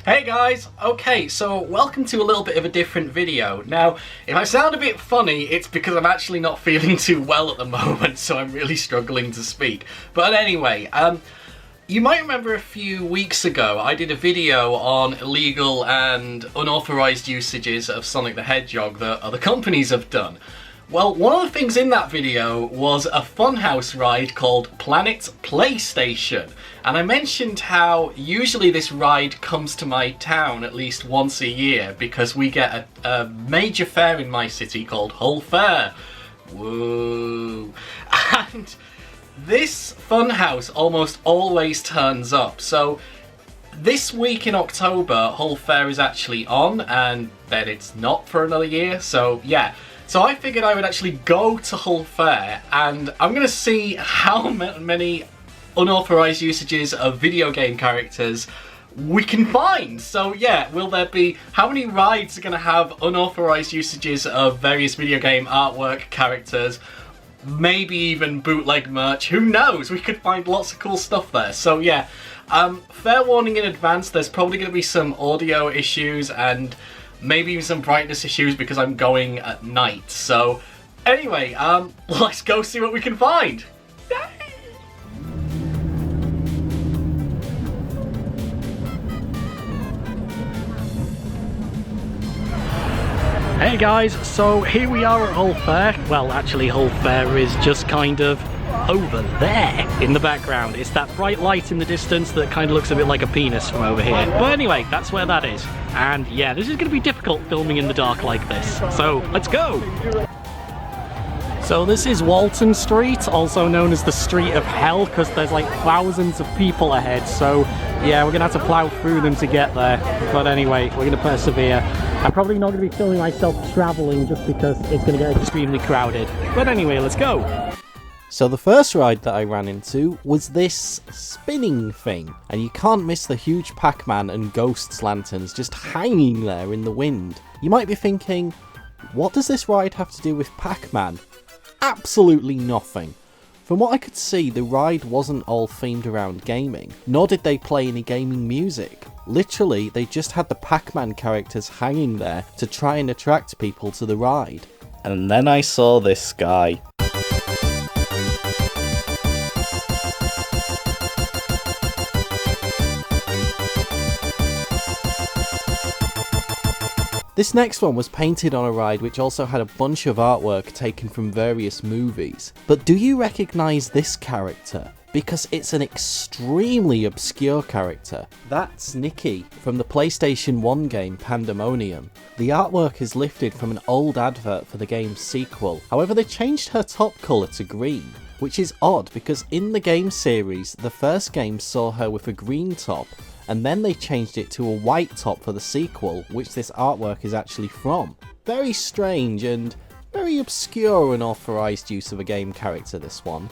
Hey guys! Okay, so welcome to a little bit of a different video. Now, if I sound a bit funny, it's because I'm actually not feeling too well at the moment, so I'm really struggling to speak. But anyway, you might remember a few weeks ago I did a video on illegal and unauthorized usages of Sonic the Hedgehog that other companies have done. Well, one of the things in that video was a funhouse ride called Planet PlayStation. And I mentioned how usually this ride comes to my town at least once a year because we get a major fair in my city called Hull Fair. Woo! And this funhouse almost always turns up. So this week in October, Hull Fair is actually on, and then it's not for another year. So yeah. So I figured I would actually go to Hull Fair, and I'm going to see how many unauthorized usages of video game characters we can find. So yeah, will there be, how many rides are going to have unauthorized usages of various video game artwork, characters, maybe even bootleg merch, who knows, we could find lots of cool stuff there. So yeah, fair warning in advance, there's probably going to be some audio issues and maybe even some brightness issues because I'm going at night. So anyway, let's go see what we can find. Hey guys, so here we are at Hull Fair. Well, actually Hull Fair is just kind of over there in the background. It's that bright light in the distance that kind of looks a bit like a penis from over here. But anyway, that's where that is. And yeah, this is going to be difficult filming in the dark like this. So let's go! So this is Walton Street, also known as the Street of Hell, because there's like thousands of people ahead. So yeah, we're going to have to plow through them to get there. But anyway, we're going to persevere. I'm probably not going to be filming myself traveling just because it's going to get extremely crowded. But anyway, let's go! So the first ride that I ran into was this spinning thing, and you can't miss the huge Pac-Man and Ghosts lanterns just hanging there in the wind. You might be thinking, what does this ride have to do with Pac-Man? Absolutely nothing. From what I could see, the ride wasn't all themed around gaming, nor did they play any gaming music. Literally, they just had the Pac-Man characters hanging there to try and attract people to the ride. And then I saw this guy. This next one was painted on a ride which also had a bunch of artwork taken from various movies. But do you recognise this character? Because it's an extremely obscure character. That's Nikki from the PlayStation 1 game Pandemonium. The artwork is lifted from an old advert for the game's sequel. However, they changed her top colour to green, which is odd because in the game series, the first game saw her with a green top, and then they changed it to a white top for the sequel, which this artwork is actually from. Very strange and very obscure and unauthorized use of a game character, this one.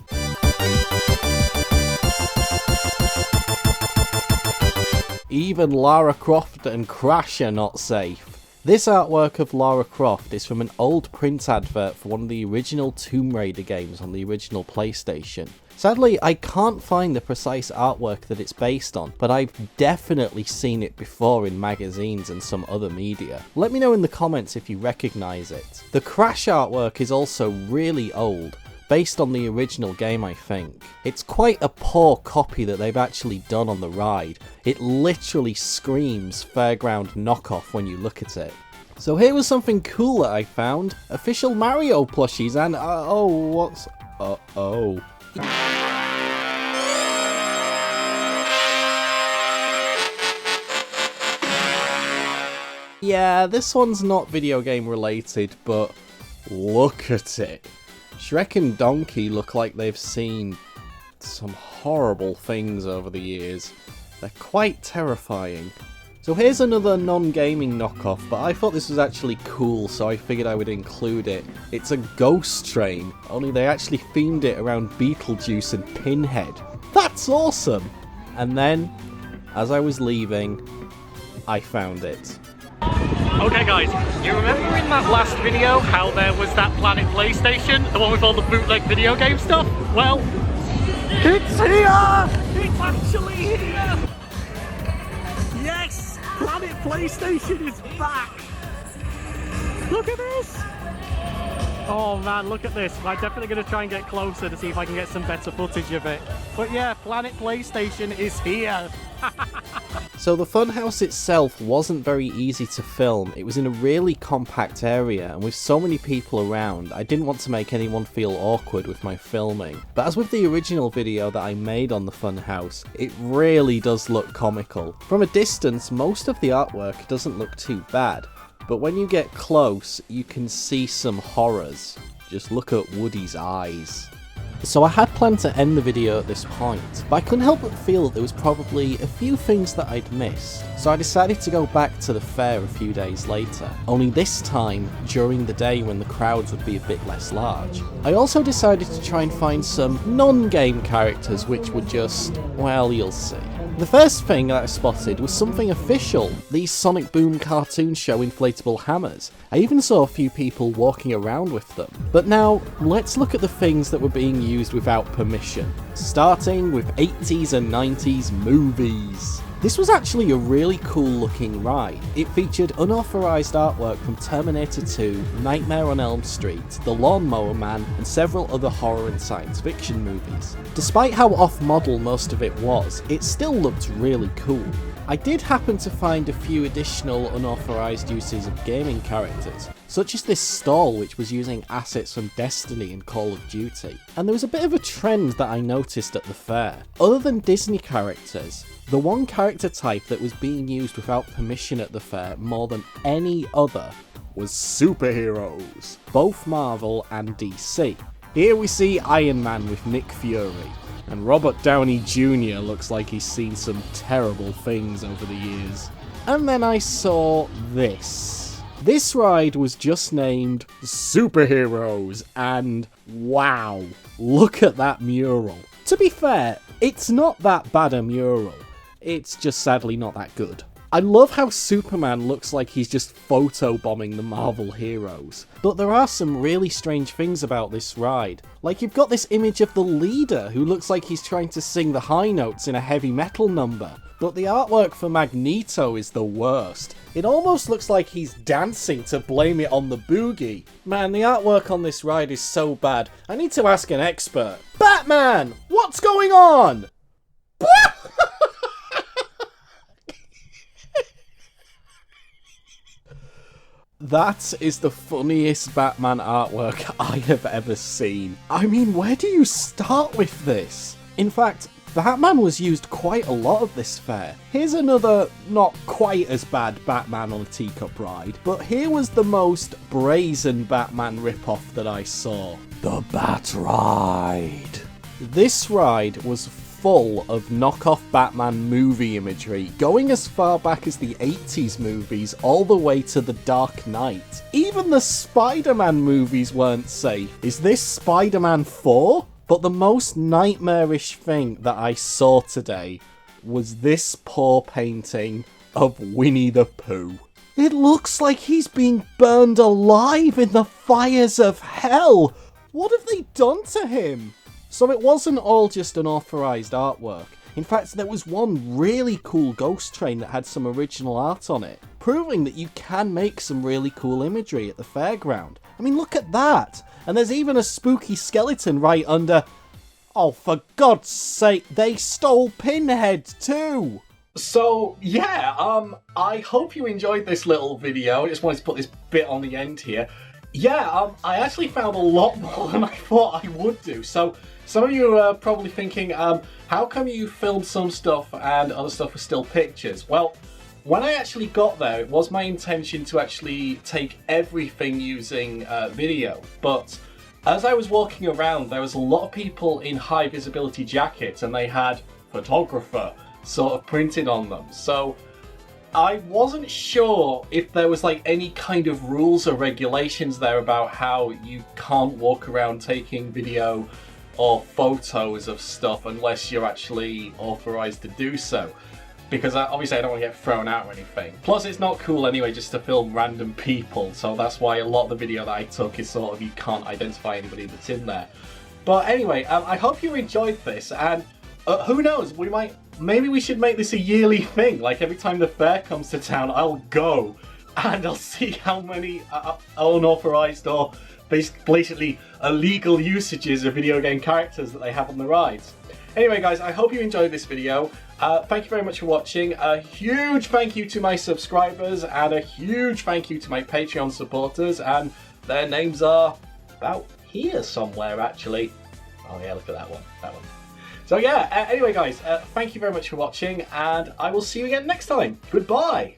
Even Lara Croft and Crash are not safe. This artwork of Lara Croft is from an old print advert for one of the original Tomb Raider games on the original PlayStation. Sadly, I can't find the precise artwork that it's based on, but I've definitely seen it before in magazines and some other media. Let me know in the comments if you recognise it. The Crash artwork is also really old, based on the original game I think. It's quite a poor copy that they've actually done on the ride. It literally screams fairground knockoff when you look at it. So here was something cool that I found. Official Mario plushies and Yeah, this one's not video game related, but look at it. Shrek and Donkey look like they've seen some horrible things over the years. They're quite terrifying. So here's another non-gaming knockoff, but I thought this was actually cool, so I figured I would include it. It's a ghost train, only they actually themed it around Beetlejuice and Pinhead. That's awesome! And then, as I was leaving, I found it. Okay guys, you remember in that last video how there was that Planet PlayStation? The one with all the bootleg video game stuff? Well, it's here! It's actually here! Yes! Planet PlayStation is back! Look at this! Oh man, look at this. I'm definitely going to try and get closer to see if I can get some better footage of it. But yeah, Planet PlayStation is here! So the funhouse itself wasn't very easy to film. It was in a really compact area, and with so many people around, I didn't want to make anyone feel awkward with my filming. But as with the original video that I made on the funhouse, it really does look comical. From a distance, most of the artwork doesn't look too bad, but when you get close, you can see some horrors. Just look at Woody's eyes. So I had planned to end the video at this point, but I couldn't help but feel that there was probably a few things that I'd missed. So I decided to go back to the fair a few days later, only this time during the day when the crowds would be a bit less large. I also decided to try and find some non-game characters which would just, well, you'll see. The first thing that I spotted was something official, these Sonic Boom cartoon show inflatable hammers. I even saw a few people walking around with them. But now, let's look at the things that were being used without permission. Starting with 80s and 90s movies. This was actually a really cool looking ride. It featured unauthorized artwork from Terminator 2, Nightmare on Elm Street, The Lawnmower Man, and several other horror and science fiction movies. Despite how off-model most of it was, it still looked really cool. I did happen to find a few additional unauthorized uses of gaming characters, such as this stall which was using assets from Destiny and Call of Duty. And there was a bit of a trend that I noticed at the fair. Other than Disney characters, the one character type that was being used without permission at the fair more than any other was superheroes, both Marvel and DC. Here we see Iron Man with Nick Fury, and Robert Downey Jr. looks like he's seen some terrible things over the years. And then I saw this. This ride was just named Superheroes, and wow, look at that mural. To be fair, it's not that bad a mural. It's just sadly not that good. I love how Superman looks like he's just photobombing the Marvel heroes. But there are some really strange things about this ride. Like, you've got this image of the leader who looks like he's trying to sing the high notes in a heavy metal number. But the artwork for Magneto is the worst. It almost looks like he's dancing to Blame It on the Boogie. Man, the artwork on this ride is so bad. I need to ask an expert. Batman! What's going on? That is the funniest Batman artwork I have ever seen. I mean, where do you start with this? In fact, Batman was used quite a lot at this fair. Here's another not quite as bad Batman on a teacup ride, but here was the most brazen Batman ripoff that I saw. The Bat Ride. This ride was full of knockoff Batman movie imagery, going as far back as the 80s movies all the way to The Dark Knight. Even the Spider-Man movies weren't safe. Is this Spider-Man 4? But the most nightmarish thing that I saw today was this poor painting of Winnie the Pooh. It looks like he's being burned alive in the fires of hell. What have they done to him? So it wasn't all just unauthorized artwork. In fact, there was one really cool ghost train that had some original art on it, proving that you can make some really cool imagery at the fairground. I mean, look at that! And there's even a spooky skeleton right under... Oh, for God's sake, they stole Pinhead too! So, yeah, I hope you enjoyed this little video. I just wanted to put this bit on the end here. Yeah, I actually found a lot more than I thought I would do. So, some of you are probably thinking, how come you filmed some stuff and other stuff was still pictures? Well, when I actually got there, it was my intention to actually take everything using video. But as I was walking around, there was a lot of people in high visibility jackets and they had photographer sort of printed on them. So I wasn't sure if there was like any kind of rules or regulations there about how you can't walk around taking video or photos of stuff unless you're actually authorized to do so. Because obviously I don't want to get thrown out or anything. Plus it's not cool anyway just to film random people, so that's why a lot of the video that I took is sort of you can't identify anybody that's in there. But anyway, I hope you enjoyed this, and who knows, we might maybe we should make this a yearly thing. Like every time the fair comes to town, I'll go and I'll see how many unauthorized or basically illegal usages of video game characters that they have on the rides. Anyway guys, I hope you enjoyed this video. Thank you very much for watching. A huge thank you to my subscribers and a huge thank you to my Patreon supporters, and their names are about here somewhere actually. Oh yeah, look at that one. So yeah, anyway guys, thank you very much for watching, and I will see you again next time. Goodbye!